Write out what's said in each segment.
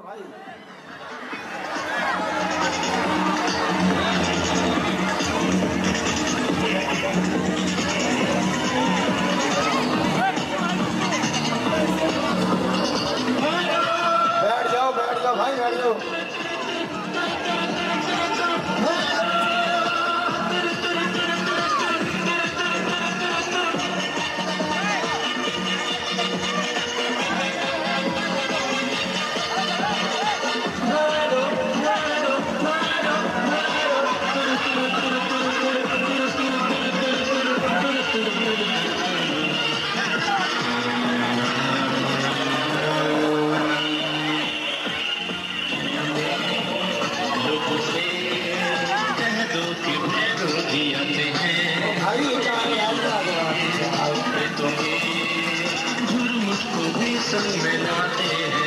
भाई। बैठ जाओ भाई, बैठ जाओ। संग में लाते हैं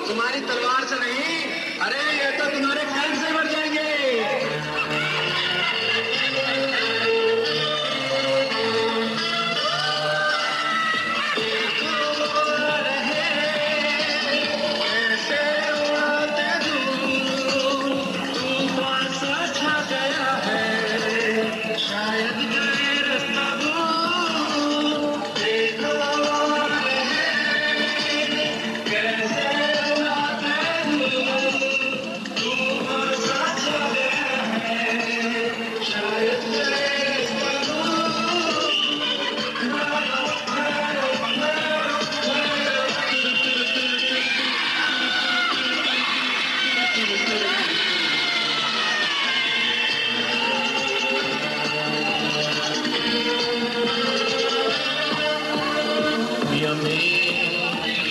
तुम्हारी तलवार से नहीं, अरे ये तो तुम्हारे कर्म से मर जाएंगे। कैसे उड़ाते दूर, तूफान सा छा गया है, शायद गए रास्ता भूल। देखो कैसे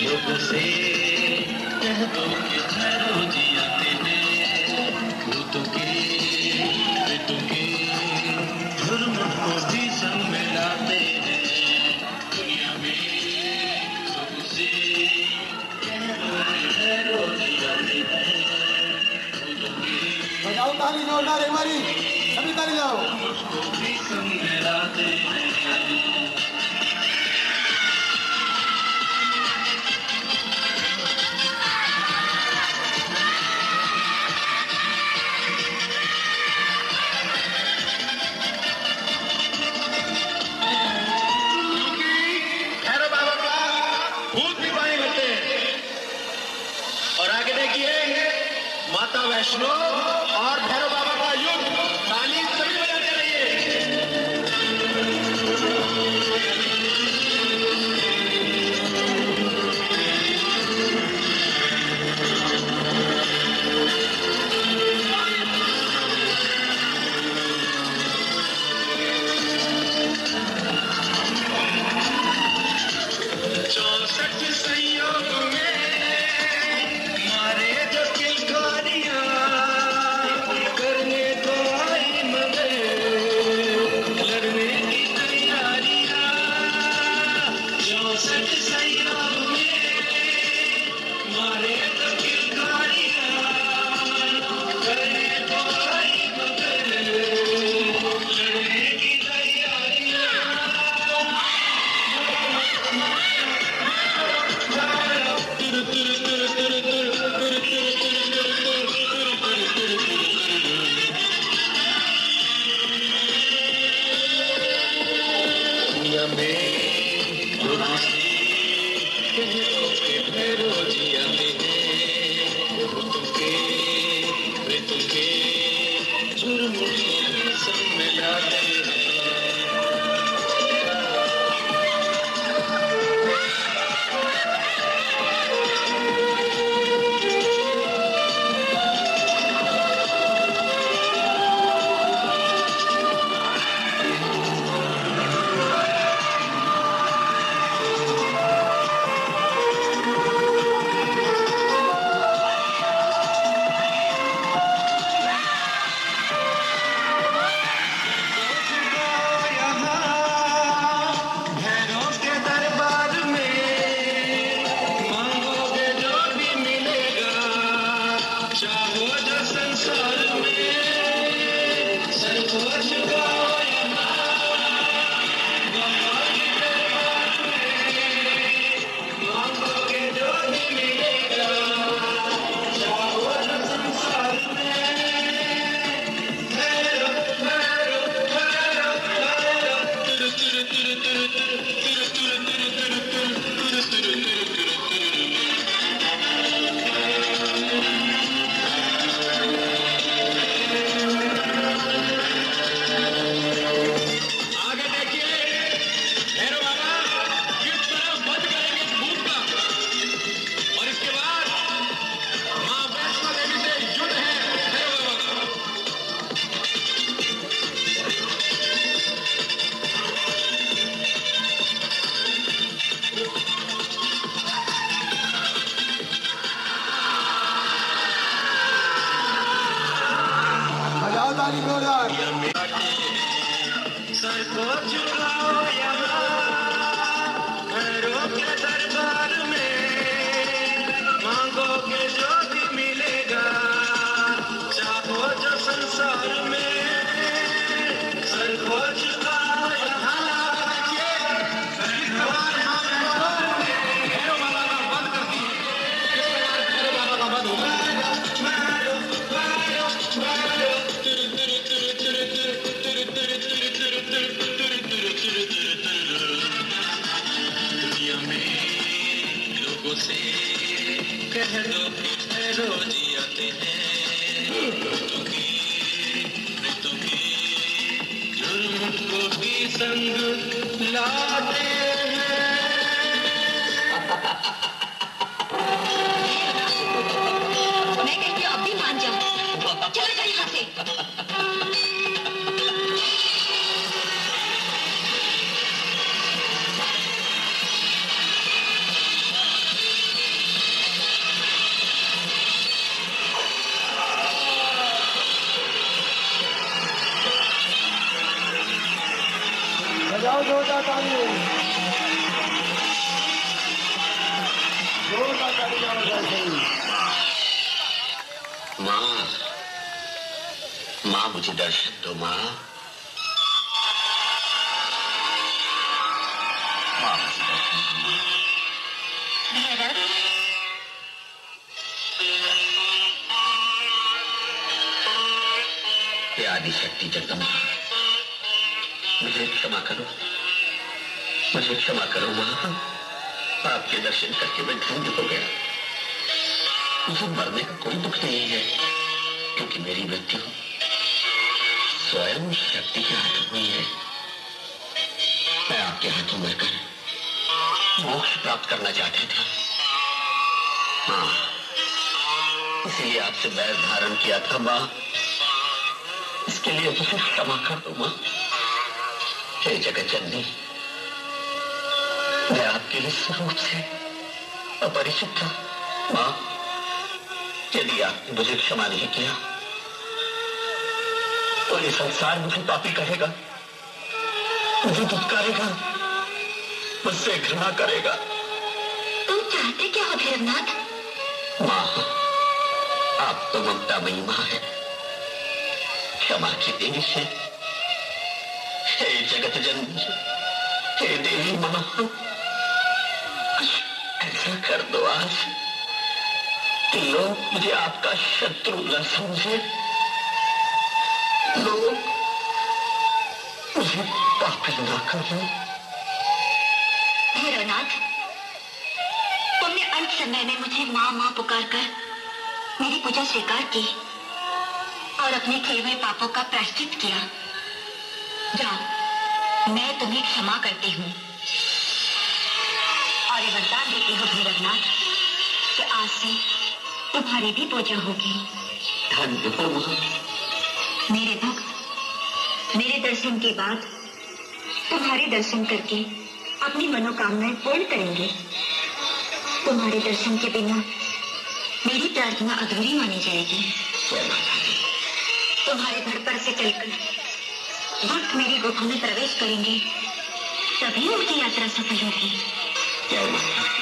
लोगों से कह दो कि ठहरो जी आते हैं, भूतों के प्रेतों के जुर्म को भी संग में लाते हैं। दुनिया में लोगों से कह दो कि ठहरो जी आते हैं, भूतों के बजाओ ताली जोरदार एक बारी, सभी ताली जाओ। उसको भी संग में लाते हैं। और आगे देखिए माता वैष्णो और भैरव बाबा का युद्ध, ताली सभी बजाते रहिए। करने ताली जोरदार। सर को झुकाओ यहाँ घरों के दरबार में, मांगोगे जो भी मिलेगा, चाहो जो संसार में। सर को झुकाओ यहाँ से कह दो रोज आते हैं प्रीतों की जुर्म को भी संग लाते हैं। मैं कहती हूँ अब भी मान जाओ, चला जाए यहाँ से। बजाओ जोरदार ताली, जोरदार ताली बजाओ। माँ, माँ मुझे दर्शन दो माँ। माँ मुझे दर्शन दो माँ। भैरव, हे आदि शक्ति जगदम्बा, मुझे क्षमा करो, मुझे क्षमा करो माँ। आपके दर्शन करके मैं धन्य हो गया। मुझे मरने का कोई दुख नहीं है, क्योंकि मेरी मृत्यु स्वयं शक्ति के हाथों हुई है। मैं आपके हाथों मरकर मोक्ष प्राप्त करना चाहते थे माँ, इसीलिए आपसे बैर धारण किया था माँ। इसके लिए मुझे क्षमा कर दो माँ। हे जगत जननी, मैं आपके लिए स्वरूप से अपरिचित था माँ। यदि आपने मुझे क्षमा नहीं किया तो ये संसार मुझे पापी कहेगा, मुझे दुत्कारेगा, मुझसे घृणा करेगा। तुम चाहते क्या हो भैरवनाथ? माँ, आप तो ममतामयी माँ है, क्षमा की देवी से। हे जगत जननी, हे देवी माँ, ऐसा कर दो आज कि लोग मुझे आपका शत्रु न समझे, लोग मुझे पापी न करें। भैरवनाथ, तुमने अंत समय में मुझे माँ माँ पुकार कर मेरी पूजा स्वीकार की और अपने किए हुए पापों का प्रायश्चित किया। जाओ, मैं तुम्हें क्षमा करती हूँ और ये वरदान देती हूँ भैरवनाथ कि आज से तुम्हारी भी पूजा होगी। धन्य हो माँ। मेरे भक्त मेरे दर्शन के बाद तुम्हारे दर्शन करके अपनी मनोकामनाएं पूर्ण करेंगे। तुम्हारे दर्शन के बिना मेरी प्रार्थना अधूरी मानी जाएगी। तुम्हारे घर पर से चलकर भक्त मेरी गुफा में प्रवेश करेंगे, तभी उनकी यात्रा सफल होगी। जय माता।